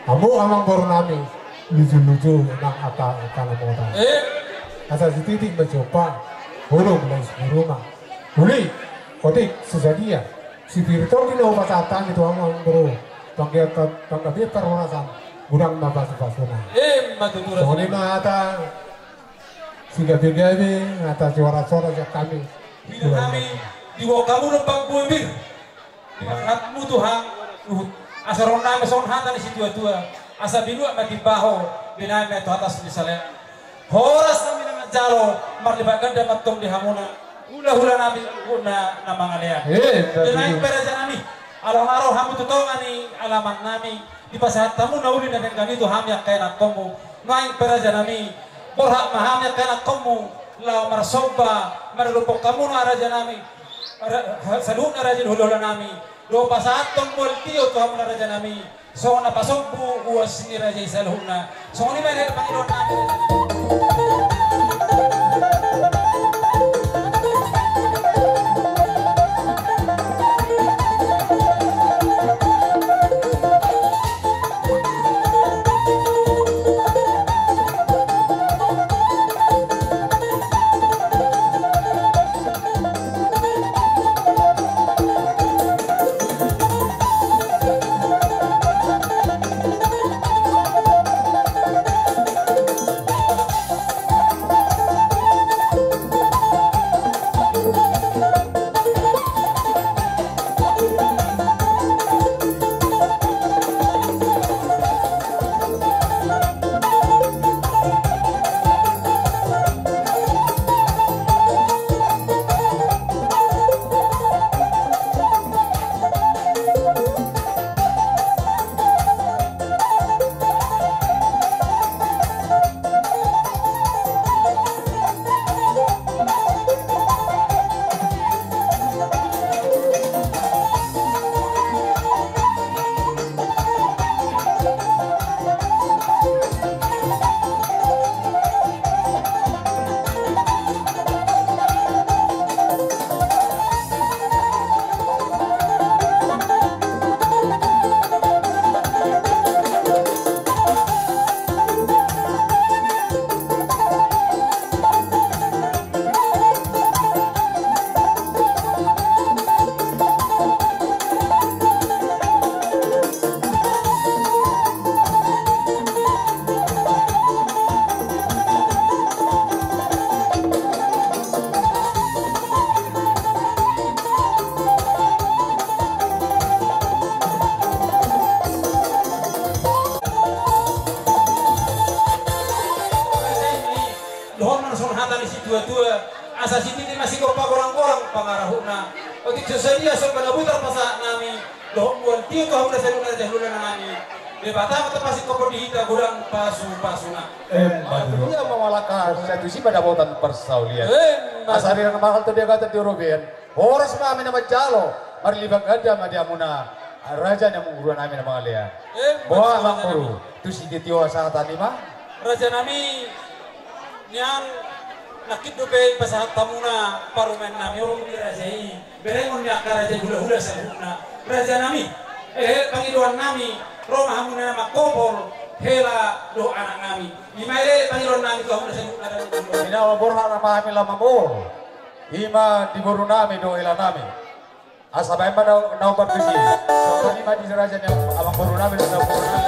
Kamu amang baru nami lucu-lucu nak apa kalau mau tahu. Asal si titik mencoba burung dari rumah. Buli, kotik sesadia. Si Virto di luar pasatan itu amang baru. Tangga dia terurasan gudang nabas pasuna. Soalnya mata sehingga bigawi atas suara-suara yang kami. Kami di bawah kamu lembang buimir. Hatmu Tuhan. Asaron namin sa unhatan si tua-tua asa binua mati baho biname to atas misalnya horas namin na jalo marlibagan da matong di hamuna hula-hula namin una na mga liya dinaing pera dyan nami araw-araw hamu tutongan ni alamat nami di pasahat tamu nauli na ganito hamyak kaya nakomu naing pera dyan nami borha mahamyak kaya nakomu lao marasoba maralupok kamu na ara dyan nami salun ara dyan hula-hula nami do pasatong multiyo to hamna raja nami so napasombu uwas ni raja isalhuna so ni may Panginoon namin. Asa siti masih kau pagorang-gorang pangarahuna. Otik sesadia so panabutar pasa nami. Lohmuan tiu kau udah seluna jahluna nami. Debata mata pasti kau dihita gudang pasuna. Dia mewalaka satu si pada bautan persaulian. Asari yang mahal tu dia kata diurubian. Horas mami nama jalo. Marlibak ada madiamuna. Raja yang menguruan nami nama alia. Bawa mangkuru. Tu si tio saat tadi mah. Raja nami yang nakit dobe pasahat tamuna parumen nami orang ni raja ini berengon niya raja hula-hula sa huna raja nami Panginoon nami Roma hamuna nama kopol hela do anak nami imaire Panginoon nami kau hula sa huna ina borha na mahami lamang bor ima di boru nami do hela nami asabay man na upapisi so mati serajanya abang corona benar corona.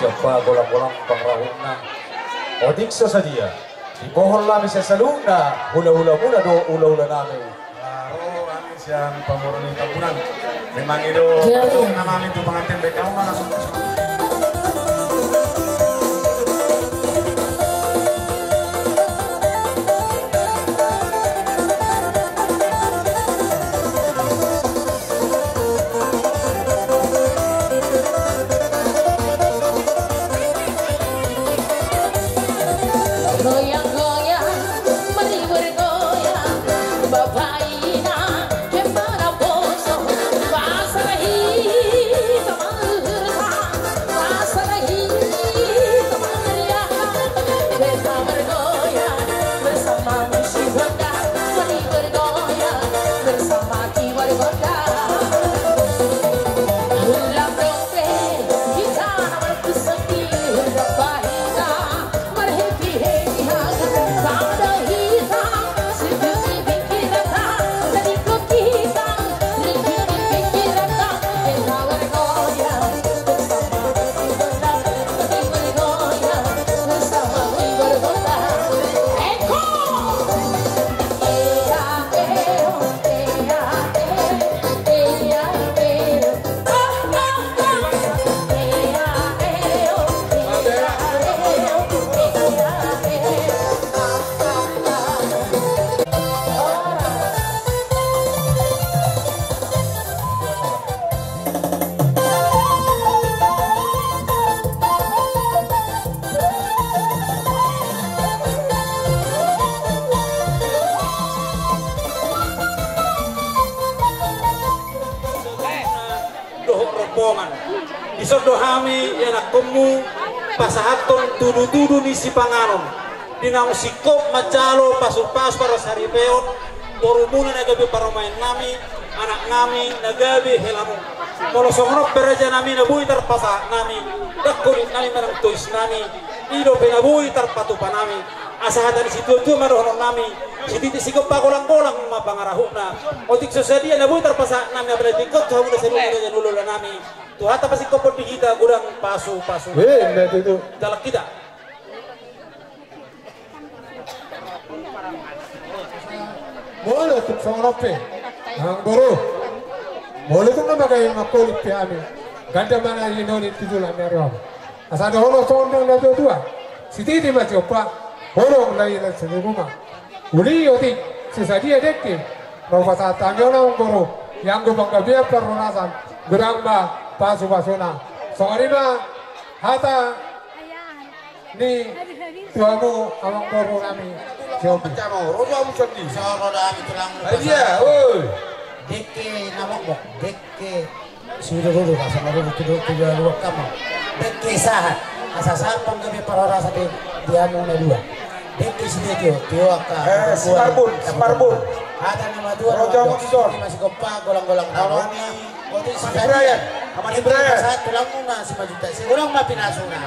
siapa golang-golang pangrahuna. Odikso sadia. Di pohon lami sa saluna, hula-hula muna do ula-ula namin. Laro kami siyang pamurni tabunan. Memang itu nama itu pengantin baik kamu mana langsung. Isodohami yana komu pasahaton tudu-tudu ni si panganon dinang sikop macalo pasu-pas para saripeon torumuna nagabi para main nami anak nami nagabi helamu kalau songrok peraja nami nabui terpasa nami dakulit nami marang tuis nami ido penabui terpatupa nami asahatan situ tu marohon nami siti sikop pagolang-golang mapangarahuna otik sosadia nabui terpasa nami abalatikot hamuna seluruh nulul nami Tuhan apa sih kopot di kita kurang pasu-pasu. Itu. Dalam kita. Boleh tuh sama rapi. Ang guru. Boleh tuh nama kayak makulit kami. Ganda mana ini noni tidur lamero. Asal ada orang sondang dah dua. Siti di macam apa? Orang lain lah sini rumah. Uli oti sesadia dekki. Bawa saat tanya orang guru. Yang gue bangga biar perunasan. Gerang bah. Pasu-pasuna. Soalnya hata ni tuamu awang koru kami. Siapa? Macam roda macam ni. Roda itu lang. Dia, oi. Deke nama mok, deke sudah dulu sama dulu tiga dua kamu. Deke sahat. Asa sapang kami para rasa di anu na dua. Deke sini tio aka. Smarbun. Ada nama dua. Roda macam masih kompak golang-golang awani. Brian, Amani Brian. Saat tulang muna si majuta. Sigurang mapinasuna.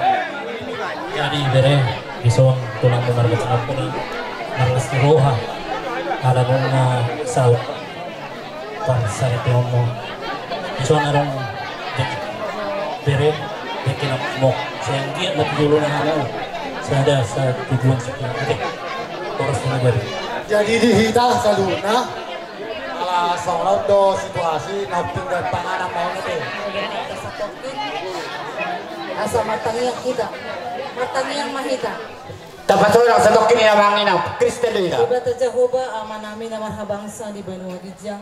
Jadi bere bison tulang muna bercakap pun harus diroha. Ada muna saut pansar pelomo. Bison arong bere bikin mok. Sayang dia mati dulu na halau. Saya sa tujuan sekian. Oke, terus mengajar. Jadi dihita saluna. Soalnya do situasi noping dan panganan mau nanti. Asa matangiyang kita, matangiyang mahita. Dapat orang setokin yang bangin apa? Kristen itu. Iba terjahoba aman namin na marhabangsa di Banua Gijang.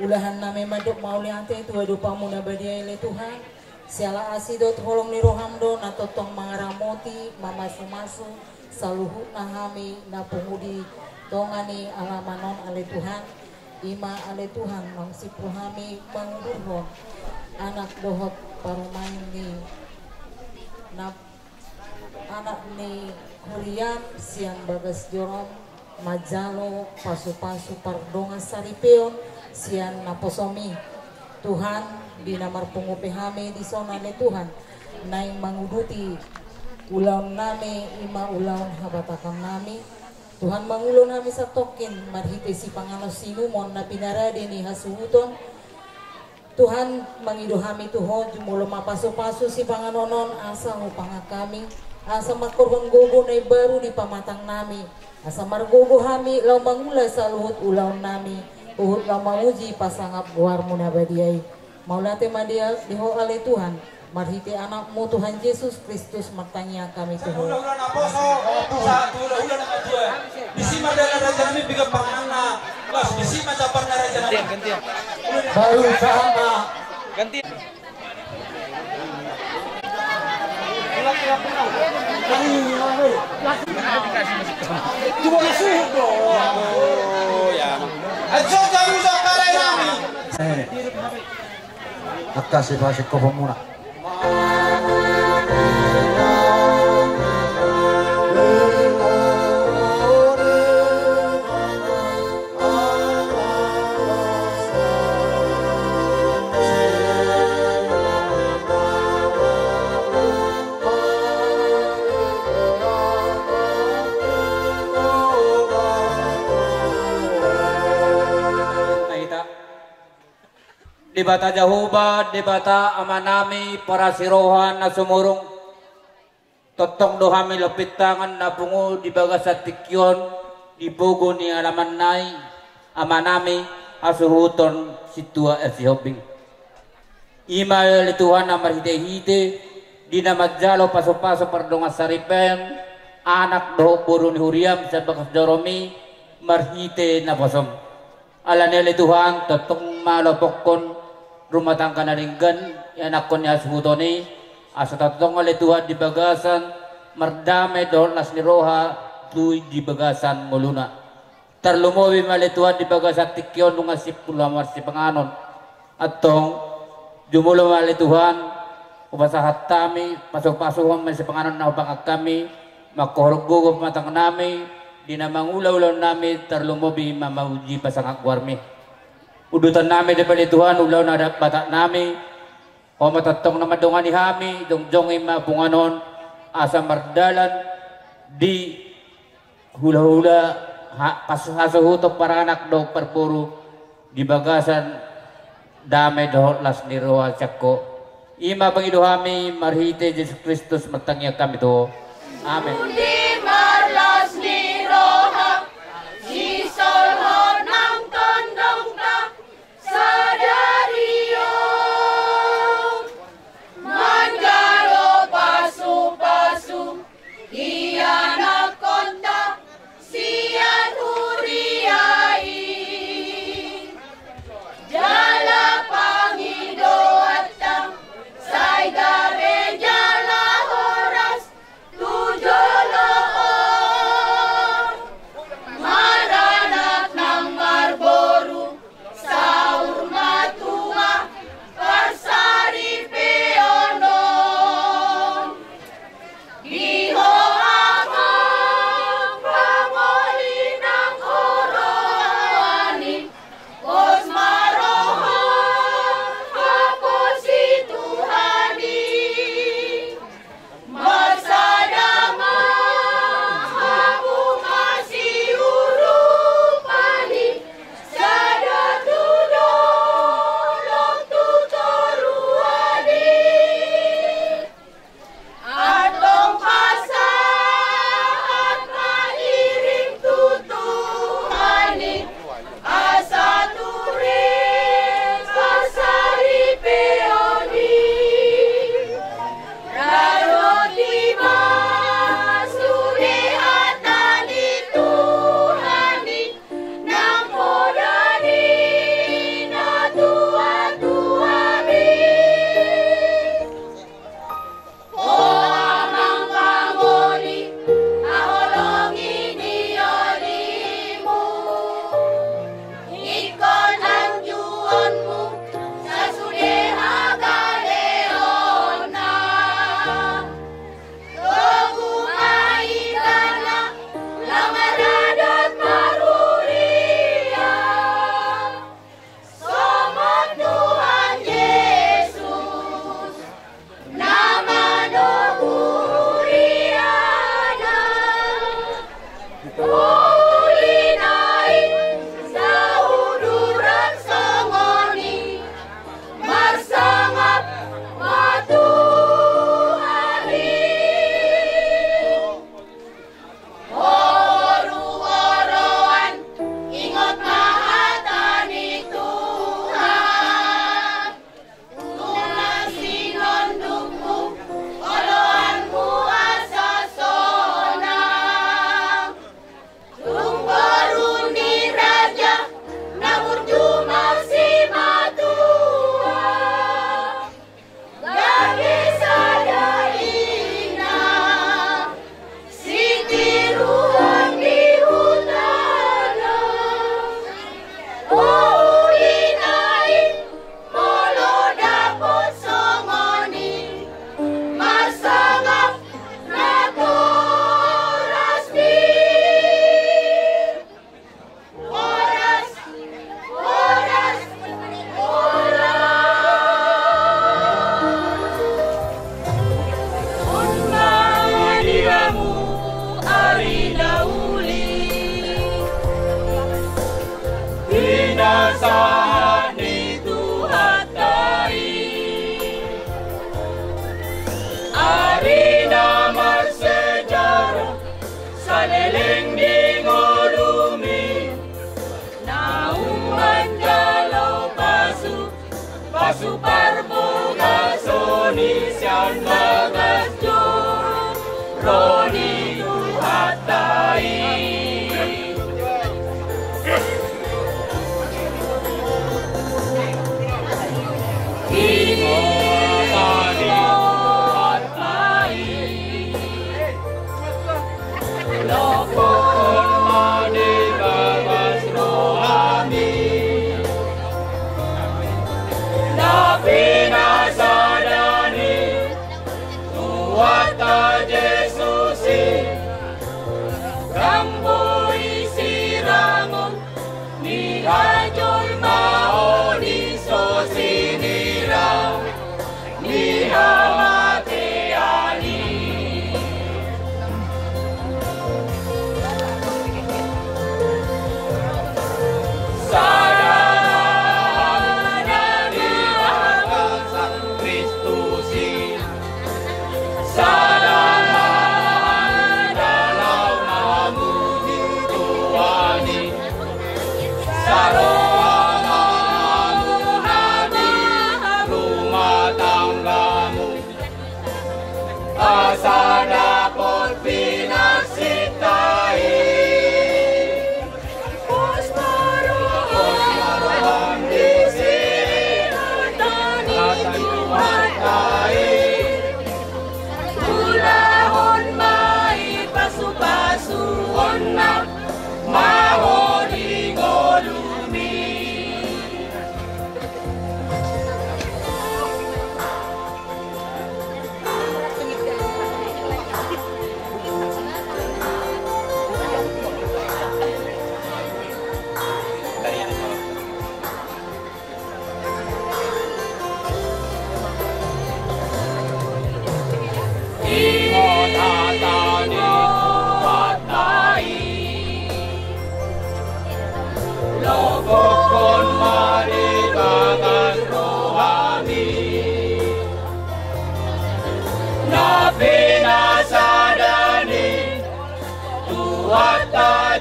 Ulahan namin madok mauli ante itu edupa muna badia ile Tuhan. Siala asidot holong ni rohamdo natotong mga ramoti mamasu-masu saluhut na hami na pumudi tongani alamanon ale Tuhan. Ima ale Tuhan mangsipu hami mangduhon anak dohot parumain ni anak ni Hurian siang bagas jorom majalo pasu-pasu pardonga saripeon siang naposomi Tuhan dinamar pengupi hami di sona le Tuhan naing manguduti ulaun nami ima ulaun habatakang nami Tuhan mangulon kami sa token marhite si Pangano sinumon na pinarade ni hasuhuton Tuhan mangido kami Tuhan jumulo mapaso-paso si panganonon asa upang kami asa makorhon gogo na baru di pamatang nami asa margogo kami law mangula sa luhut ulaw nami uhut law mamuji pasangap guar mo na badiay maulate madia diho alay Tuhan marhiti anakmu Tuhan Yesus Kristus martanya kami Tuhan ulah-ulah na poso sa ulah-ulah na dia disima dala raja kami biga pangana las disima capar na raja kami Baru sama. Ganti. Cuma kasih dong. Oh ya. Aja kamu sakare nami. Makasih masih kau pemula. Dibata Jahuba, dibata amanami para sirohan na sumurong totong dohami lapit tangan na pungo di bagas sa tikyon di bugo ni alaman nai amanami asuhuton si tua si hobing imal Tuhan na marhide-hide di na magjalo paso-paso pardonga saripen anak doho puro ni Huriam sa bagas Joromi marhite na pasom alanele Tuhan totong malopokon rumah tangga naringgan anak ko niya suhutoni asa tatong ali Tuhan di bagasan mardame doon las ni Roha tuy di bagasan muluna tarlumowi mali Tuhan di bagasan tikyon nung asip pulamar si panganon atong jumulo mali Tuhan upasahat kami pasok-pasok si panganon na upang kami makohorog matang nami di na mangulaw-ulaw nami tarlumowi mamauji pasang akwarmi udutan nami di bali Tuhan ulaw na bata nami o matatong na madungan ni hami dongjong ima bunganon asa mardalan di hula-hula kasuhutok para anak do perpuru di bagasan dame do las ni Roa Cakko ima pangido hami marhite Yesus Kristus matangya kami to amen marlas ni Roha si solhon ng tondong ta Sadario Manggalo pasu-pasu Iyan konta Siyan huriyai Jala pangido atang Say gabe jala horas Tujolo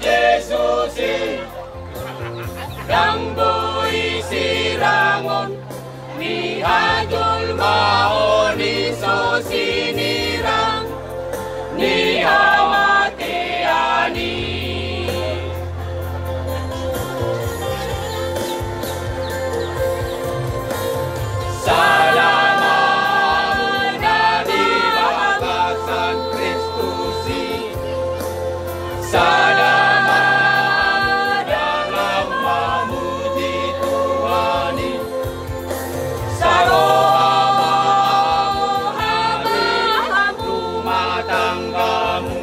Jesusi Rambui sirangon Ni hajul maoni sosinirang Ni hawatiani Salamat dari batasan Kristusi Salamat dalam memuji Tuhani Sarohamu rumah tanggamu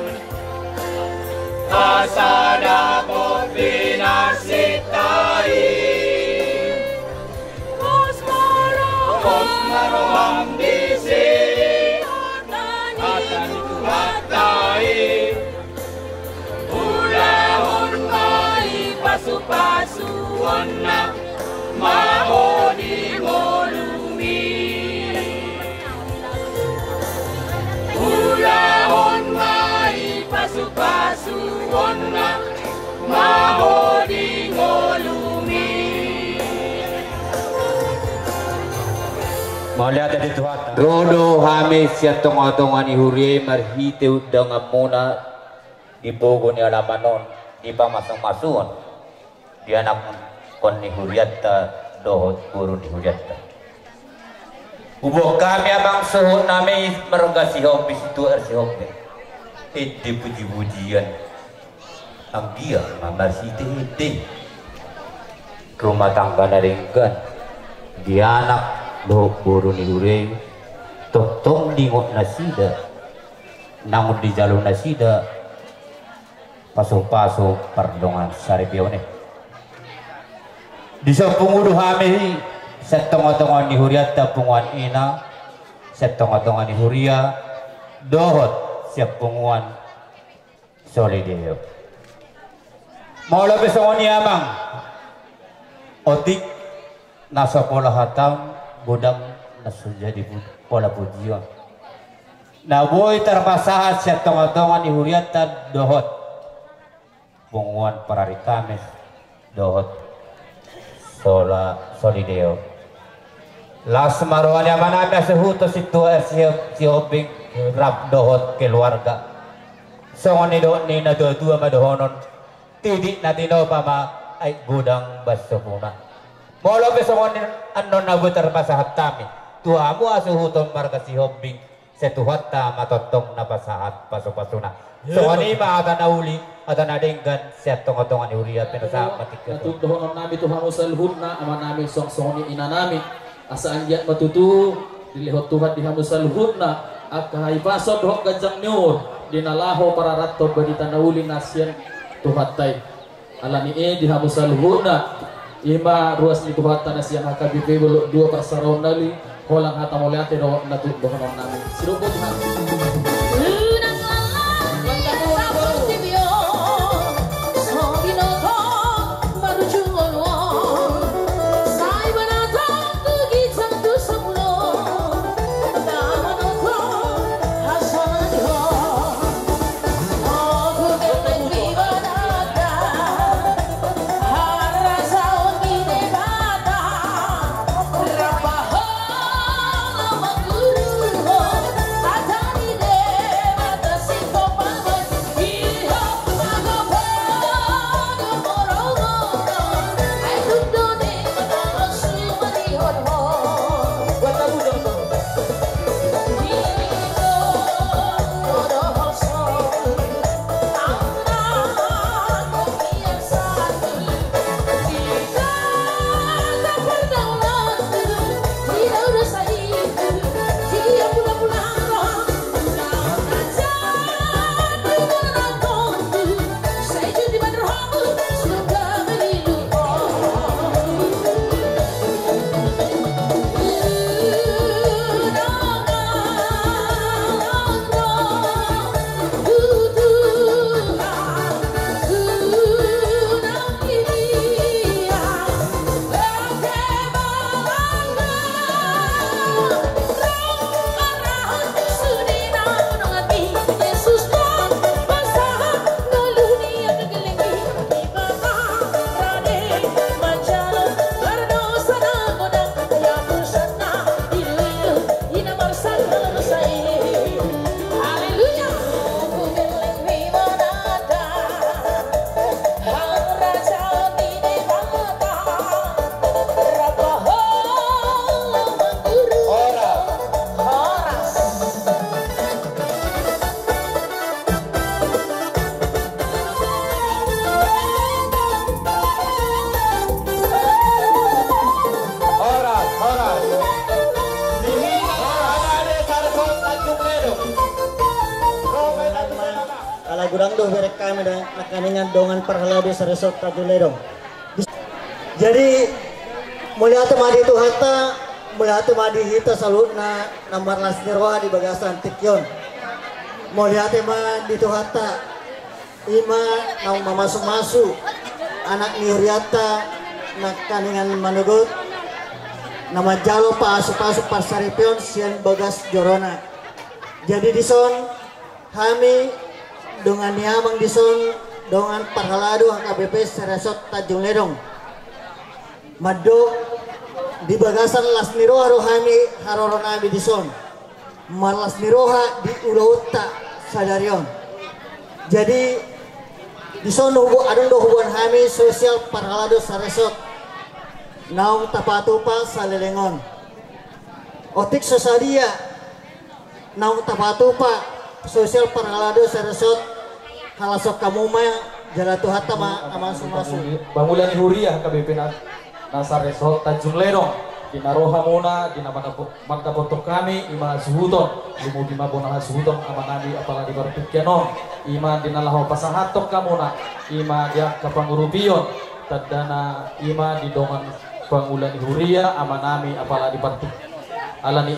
Asa dapat binasitai Kosmaroham di sini Akan kuatai Ulahon mai pasu-pasuan na Maho di ngolumi Ulahon mai pasu-pasuan na Maho di ngolumi Maulihat dari Tuhan. Rodo hamis siya tonga-tonga ni Huri marhite udang amuna di pogo ni alamanon di pamasang-masuon di anak kon ni Huriatta dohot guru ni Huriatta. Ubo kami abang suhun nami merengga si hobi situ si hobi. Iti puji-pujian ang dia mamasite iti rumah tangga naringgan di anak doh guru ni Huri totong dingot nasida namun di jalur nasida pasok-pasok pardongan saripione di sa pungudo hami sa tonga-tonga ni Huriatta punguan ina sa tonga-tonga ni Huria dohot siya punguan solideo maula besongon ni amang otik nasa pola hatam budang nasuja di pola pujian na boy terpasahat siya tonga-tonga ni Huriatta dohot punguan pararikames dohot solideo las maruan yang mana ada sehuto situ si obing rap dohot keluarga songon ni na dua madohonon tidik natino pama ay budang basopuna molo besongon anon na buter pasahat tami tuamu asuhuton marga si obing setuhatta matotong na pasahat pasopasuna songoni ma ata nauli ata nadenggan siya tonga-tonga ni Huria pinasa matikot natudohonon nami Tuhan usalhudna ama nami song-songoni ina nami asa anjat matutu dilihot Tuhan dihamusalhudna akahay pasod hok gajang nyur dinalaho para ratot badita nauli nasyan tuhatay alami dihamusalhudna ima ruas ni Tuhan tanah siang hakabibe dua pasaron nali holang hata moliate do natudohonon nami sirupo Tuhan Atani de lagurang do berek kami dan nakaningan dongan parhalado sa resort Tajuledong. Jadi melihat madi itu hata melihat madi hita salut na nomor las nirwa di bagasan tikyon. Melihat madi itu hata ima nang mamasuk-masuk anak niuriata nakaningan manugut nama jalo pasuk-pasuk parsaripion sian bagas jorona. Jadi dison kami dengan niamang dison dengan parhalado HKBP Seresot Tanjung Ledong mado di bagasan las niroha rohani haroronabi dison malas niroha di ulauta sadarion. Jadi dison adon do hubungan kami sosial parhalado Seresot naung tapatupa sa lelengon otik sosadia naung tapatupa sosial parhalado Seresot halasok kamuma jalatu hatta aman sumasu bangulan huriah KBP nasa resort Tanjung Ledong dinaroha muna dinamagkapotok kami ima suhuton lumu di mabona suhuton ama kami apalagi berpikyanon ima dinalaho pasahatok kamuna ima dia kapangurubion tadana ima di dongan bangulan huria ama nami apalagi berpik alani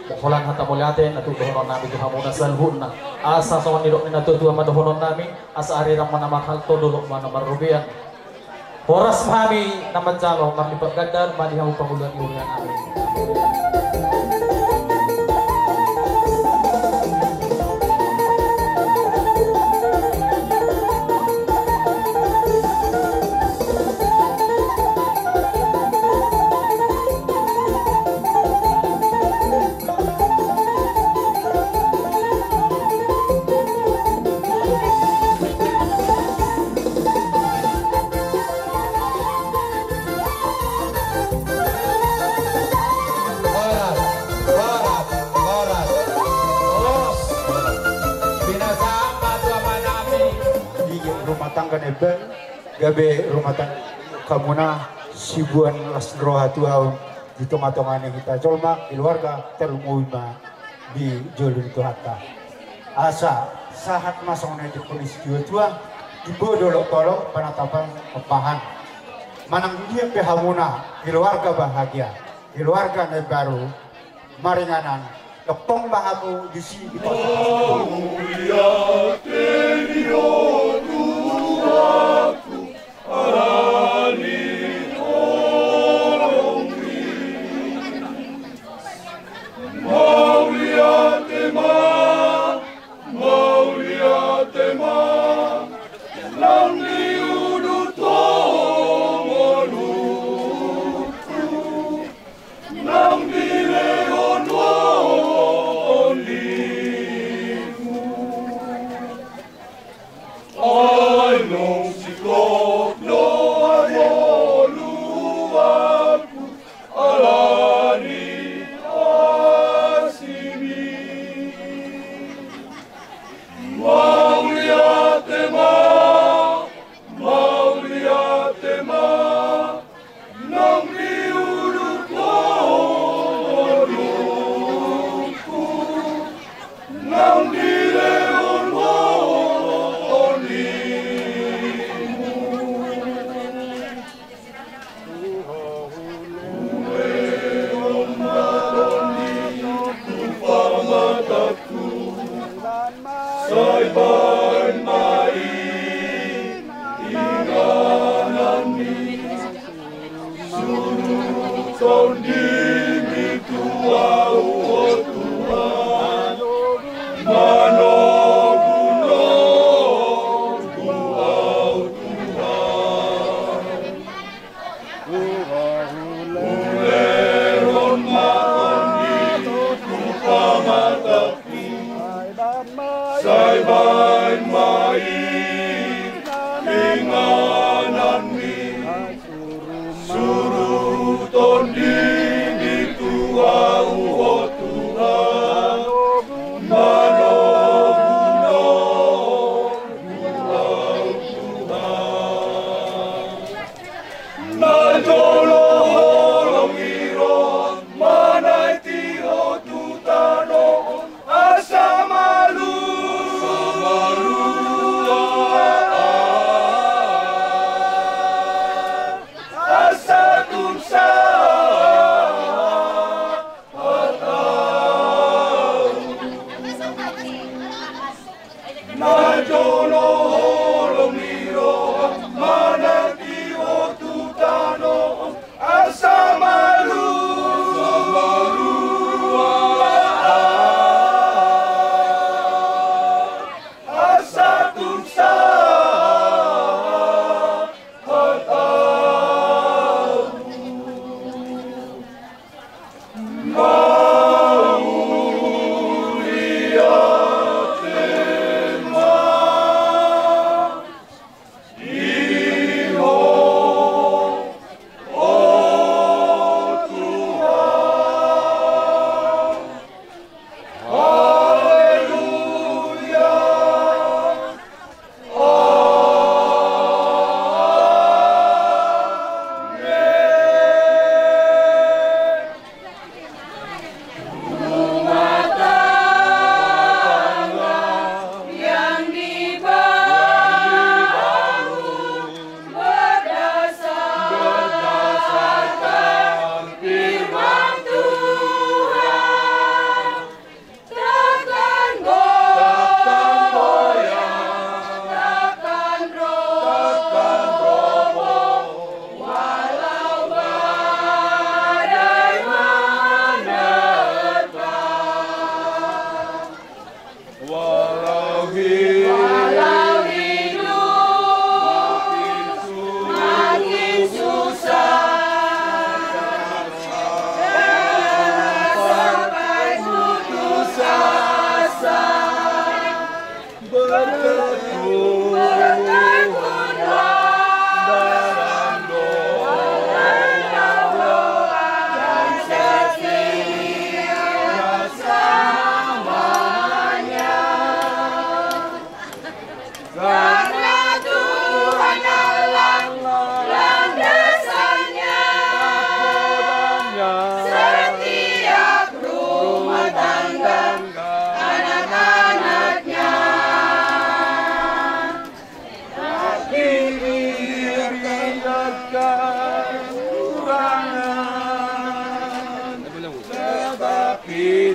Mukulan hata muliatin natu dohonon nami tuha muna salhunna asa sawan nidok ni natu tuha madohonon nami asa arirang manamakal to dulok manamarubian horas kami naman jalo marlipat gadar madihaw pangulan iurian amin. Eben gabe rumah tangga kamuna sibuan las roha tuau di tomatongan kita colma keluarga terumuima di jolun itu hatta asa sahat masong di polisi tua ibu dolok tolong penatapan kepahan manang dia pehamuna keluarga bahagia keluarga baru maringanan kepong bahamu di sini aku arani orongmi mau lihat tema lang diudut tongoluku nang dileon woniku I know sikop no amoluaku alani asimi mau lihat tema nang diudut tongoluku nang dileon woniku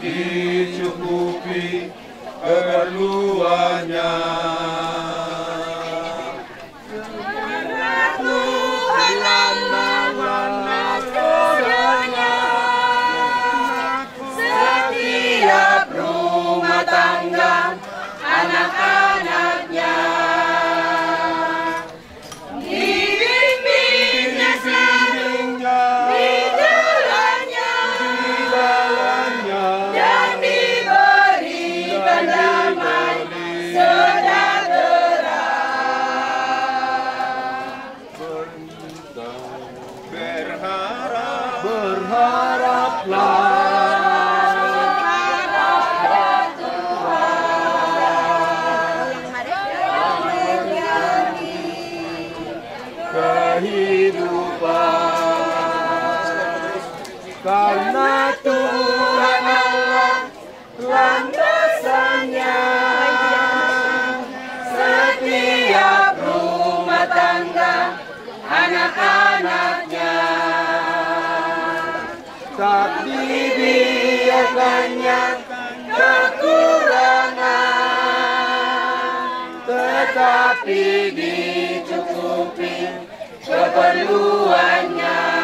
dicukupi keperluannya. Setiap rumah tangga anak-anaknya dibimbingnya selalu di jalannya dan diberikan damai sejahtera. Berharaplah karena Tuhan Allah landasannya. Setiap rumah tangga anak-anaknya tak dibiarkannya kekurangan, tetapi dicukupi keperluannya.